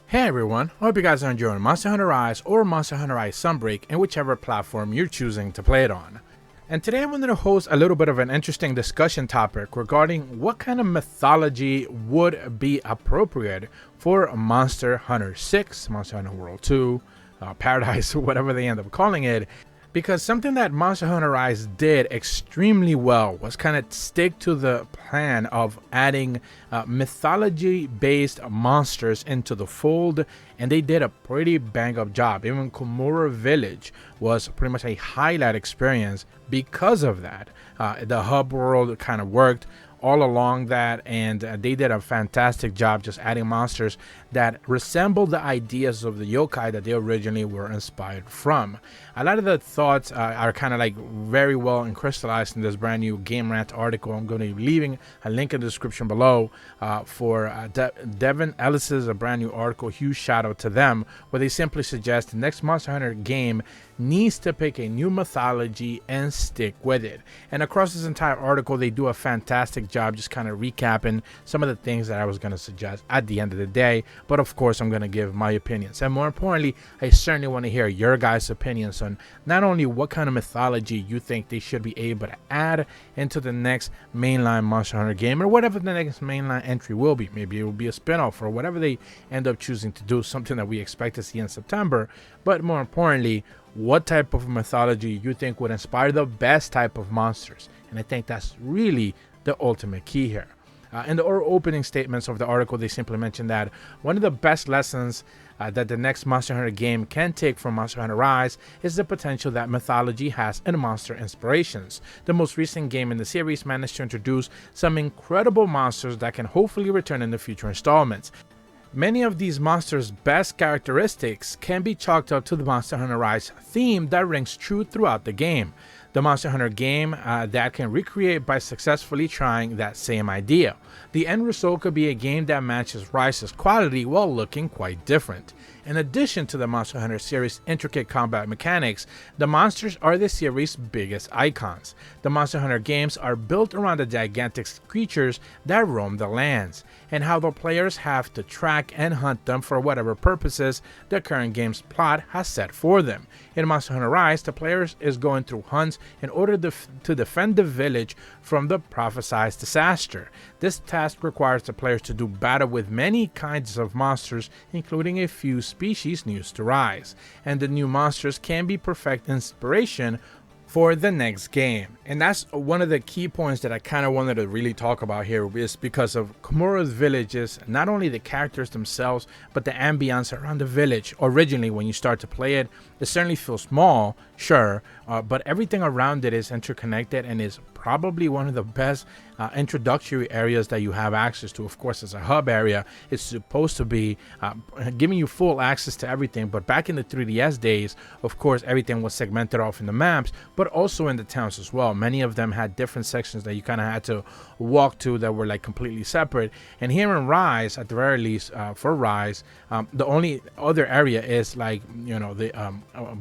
Hey everyone, I hope you guys are enjoying Monster Hunter Rise or Monster Hunter Rise Sunbreak in whichever platform you're choosing to play it on. And today I wanted to host a little bit of an interesting discussion topic regarding what kind of mythology would be appropriate for Monster Hunter 6, Monster Hunter World 2, Paradise, whatever they end up calling it. Because something that Monster Hunter Rise did extremely well was kind of stick to the plan of adding mythology-based monsters into the fold, and they did a pretty bang-up job. Even Komura Village was pretty much a highlight experience because of that. The hub world kind of worked all along that, and they did a fantastic job just adding monsters that resemble the ideas of the yokai that they originally were inspired from. A lot of the thoughts are kind of like very well and crystallized in this brand new Game Rant article. I'm going to be leaving a link in the description below for Devin Ellis's brand new article. Huge shout out to them, where they simply suggest the next Monster Hunter game needs to pick a new mythology and stick with it. And across this entire article, they do a fantastic job just kind of recapping some of the things that I was going to suggest at the end of the day. But of course, I'm going to give my opinions. And more importantly, I certainly want to hear your guys' opinions on not only what kind of mythology you think they should be able to add into the next mainline Monster Hunter game, or whatever the next mainline entry will be. Maybe it will be a spin-off or whatever they end up choosing to do, something that we expect to see in September. But more importantly, what type of mythology you think would inspire the best type of monsters. And I think that's really the ultimate key here. In the opening statements of the article, they simply mentioned that one of the best lessons that the next Monster Hunter game can take from Monster Hunter Rise is the potential that mythology has in monster inspirations. The most recent game in the series managed to introduce some incredible monsters that can hopefully return in the future installments. Many of these monsters' best characteristics can be chalked up to the Monster Hunter Rise theme that rings true throughout the game. The Monster Hunter game that can recreate by successfully trying that same idea. The end result could be a game that matches Rise's quality while looking quite different. In addition to the Monster Hunter series' intricate combat mechanics, the monsters are the series' biggest icons. The Monster Hunter games are built around the gigantic creatures that roam the lands, and how the players have to track and hunt them for whatever purposes the current game's plot has set for them. In Monster Hunter Rise, the players is going through hunts in order to defend the village from the prophesied disaster. This task requires the players to do battle with many kinds of monsters, including a few species new to Rise, and the new monsters can be perfect inspiration for the next game. And that's one of the key points that I kind of wanted to really talk about here, is because of Komura's villages, not only the characters themselves, but the ambience around the village. Originally, when you start to play it, it certainly feels small, sure, but everything around it is interconnected and is probably one of the best introductory areas that you have access to. Of course, as a hub area, it's supposed to be giving you full access to everything. But back in the 3DS days, of course, everything was segmented off in the maps, but also in the towns as well. Many of them had different sections that you kind of had to walk to that were like completely separate. And here in Rise, at the very least, for Rise, the only other area is like, you know, the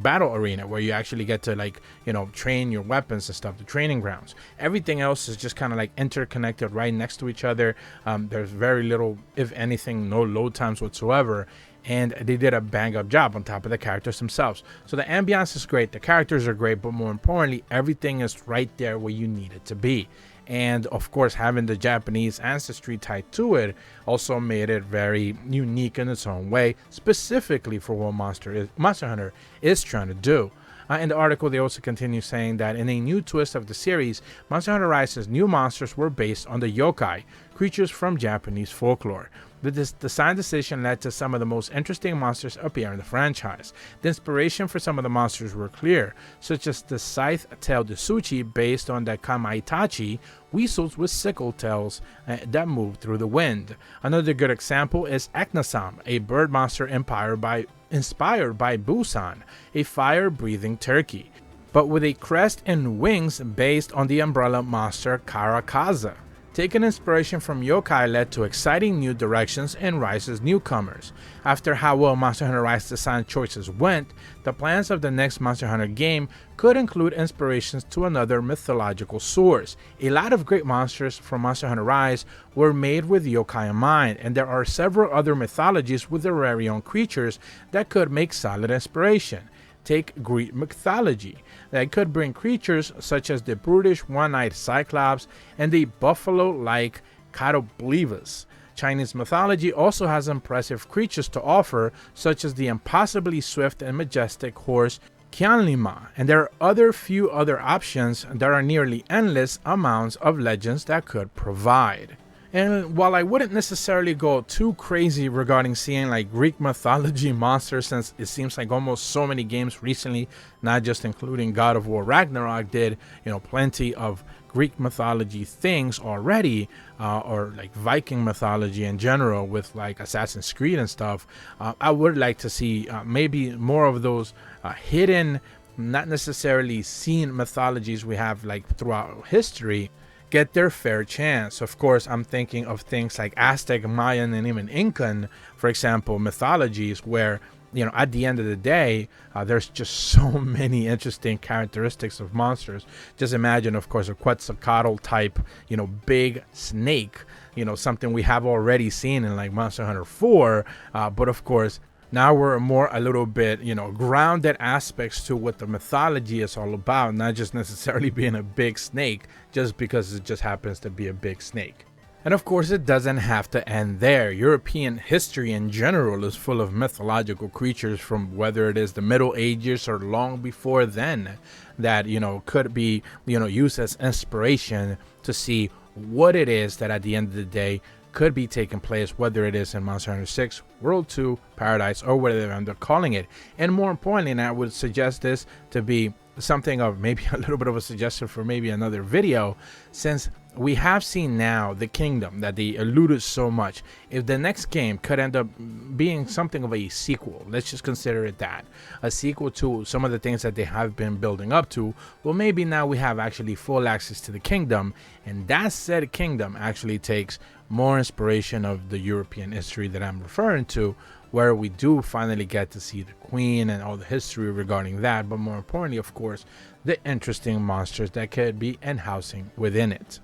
battle arena, where you actually get to, like, you know, train your weapons and stuff, the training grounds. Everything else is just kind of like interconnected right next to each other. There's very little, if anything, no load times whatsoever. And they did a bang-up job on top of the characters themselves. So the ambiance is great, the characters are great, but more importantly, everything is right there where you need it to be. And of course, having the Japanese ancestry tied to it also made it very unique in its own way, specifically for what Monster Hunter is trying to do. In the article, they also continue saying that in a new twist of the series, Monster Hunter Rise's new monsters were based on the yokai, creatures from Japanese folklore. The design decision led to some of the most interesting monsters appear in the franchise. The inspiration for some of the monsters were clear, such as the scythe-tailed Suchi based on the Kamaitachi, weasels with sickle tails that move through the wind. Another good example is Eknasam, a bird monster inspired by Busan, a fire-breathing turkey, but with a crest and wings based on the umbrella monster Karakaza. Taking inspiration from yokai led to exciting new directions and Rise as newcomers. After how well Monster Hunter Rise design choices went, the plans of the next Monster Hunter game could include inspirations to another mythological source. A lot of great monsters from Monster Hunter Rise were made with yokai in mind, and there are several other mythologies with their very own creatures that could make solid inspiration. Take Greek mythology, that could bring creatures such as the brutish one-eyed Cyclops and the buffalo-like Catoblivus. Chinese mythology also has impressive creatures to offer, such as the impossibly swift and majestic horse Qianlima, and there are few other options that are nearly endless amounts of legends that could provide. And while I wouldn't necessarily go too crazy regarding seeing like Greek mythology monsters, since it seems like almost so many games recently, not just including God of War Ragnarok, did plenty of Greek mythology things already, or like Viking mythology in general with like Assassin's Creed and stuff. I would like to see maybe more of those hidden, not necessarily seen mythologies we have like throughout history get their fair chance. Of course, I'm thinking of things like Aztec, Mayan, and even Incan, for example, mythologies where, at the end of the day, there's just so many interesting characteristics of monsters. Just imagine, of course, a Quetzalcoatl type, big snake, something we have already seen in like Monster Hunter 4, but of course, now we're a little bit, grounded aspects to what the mythology is all about, not just necessarily being a big snake just because it just happens to be a big snake. And of course, it doesn't have to end there. European history in general is full of mythological creatures, from whether it is the Middle Ages or long before then, that, could be, used as inspiration to see what it is that at the end of the day could be taking place, whether it is in Monster Hunter 6, World 2, Paradise, or whatever they're calling it. And more importantly, and I would suggest this to be something of maybe a little bit of a suggestion for maybe another video, since we have seen now the kingdom that they alluded so much. If the next game could end up being something of a sequel, let's just consider it that, a sequel to some of the things that they have been building up to, well, maybe now we have actually full access to the kingdom, and that said kingdom actually takes more inspiration of the European history that I'm referring to, where we do finally get to see the queen and all the history regarding that, but more importantly, of course, the interesting monsters that could be housing within it.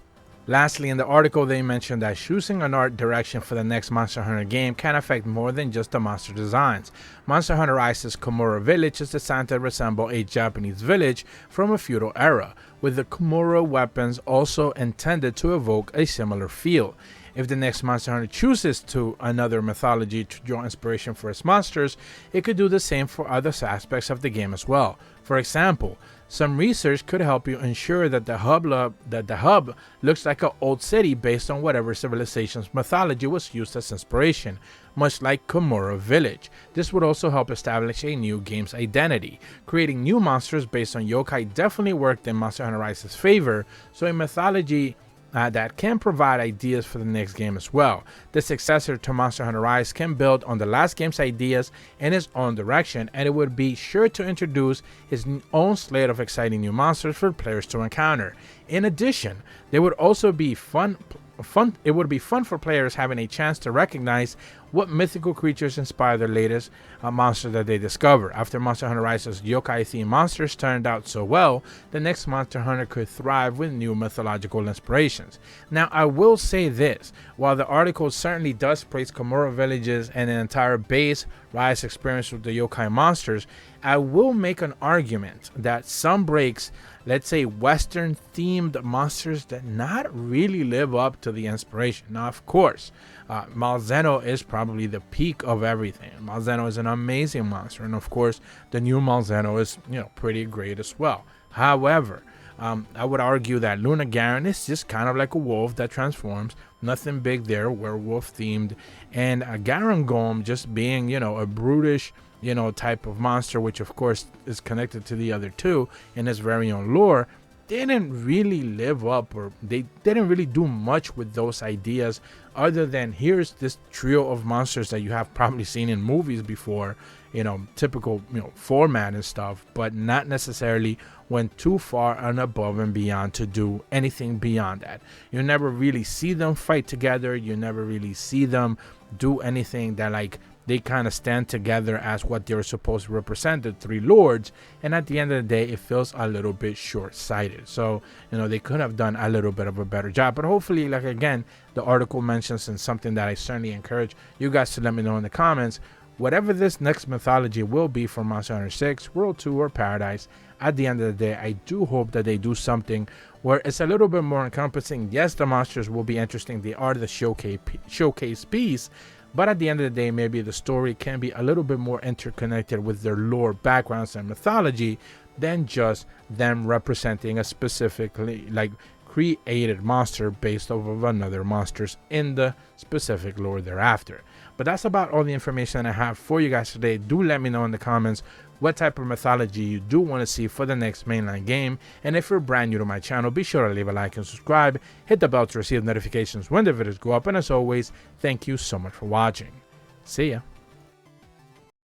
Lastly, in the article, they mentioned that choosing an art direction for the next Monster Hunter game can affect more than just the monster designs. Monster Hunter Rise's Komura village is designed to resemble a Japanese village from a feudal era, with the Komura weapons also intended to evoke a similar feel. If the next Monster Hunter chooses to another mythology to draw inspiration for its monsters, it could do the same for other aspects of the game as well. For example, some research could help you ensure that the hub looks like an old city based on whatever civilization's mythology was used as inspiration, much like Komura Village. This would also help establish a new game's identity. Creating new monsters based on yokai definitely worked in Monster Hunter Rise's favor, so a mythology that can provide ideas for the next game as well. The successor to Monster Hunter Rise can build on the last game's ideas in its own direction, and it would be sure to introduce its own slate of exciting new monsters for players to encounter. In addition, there would also be it would be fun for players having a chance to recognize what mythical creatures inspire their latest monster that they discover. After Monster Hunter Rise's yokai-themed monsters turned out so well, the next Monster Hunter could thrive with new mythological inspirations. Now, I will say this, while the article certainly does praise Komura villages and an entire base Rise experience with the yokai monsters, I will make an argument that Sunbreak's, let's say, Western themed monsters that not really live up to the inspiration. Now, of course, Malzeno is probably the peak of everything. Malzeno is an amazing monster, and of course, the new Malzeno is, pretty great as well. However, I would argue that Luna Garen is just kind of like a wolf that transforms. Nothing big there, werewolf themed, and Garangolm just being, a brutish, type of monster, which of course is connected to the other two in his very own lore. didn't really live up, or they didn't really do much with those ideas, other than here's this trio of monsters that you have probably seen in movies before, typical format and stuff, but not necessarily went too far and above and beyond to do anything beyond that. You never really see them fight together. You never really see them do anything that like they kind of stand together as what they're supposed to represent, the three lords. And at the end of the day, it feels a little bit short-sighted. So, they could have done a little bit of a better job. But hopefully, like again, the article mentions, and something that I certainly encourage you guys to let me know in the comments, whatever this next mythology will be for Monster Hunter 6, World 2, or Paradise, at the end of the day, I do hope that they do something where it's a little bit more encompassing. Yes, the monsters will be interesting. They are the showcase piece. But at the end of the day, maybe the story can be a little bit more interconnected with their lore, backgrounds, and mythology than just them representing a specifically created monster based off of another monsters in the specific lore thereafter. But that's about all the information I have for you guys today. Do let me know in the comments what type of mythology you do want to see for the next mainline game. And if you're brand new to my channel, be sure to leave a like and subscribe. Hit the bell to receive notifications when the videos go up. And as always, thank you so much for watching. See ya.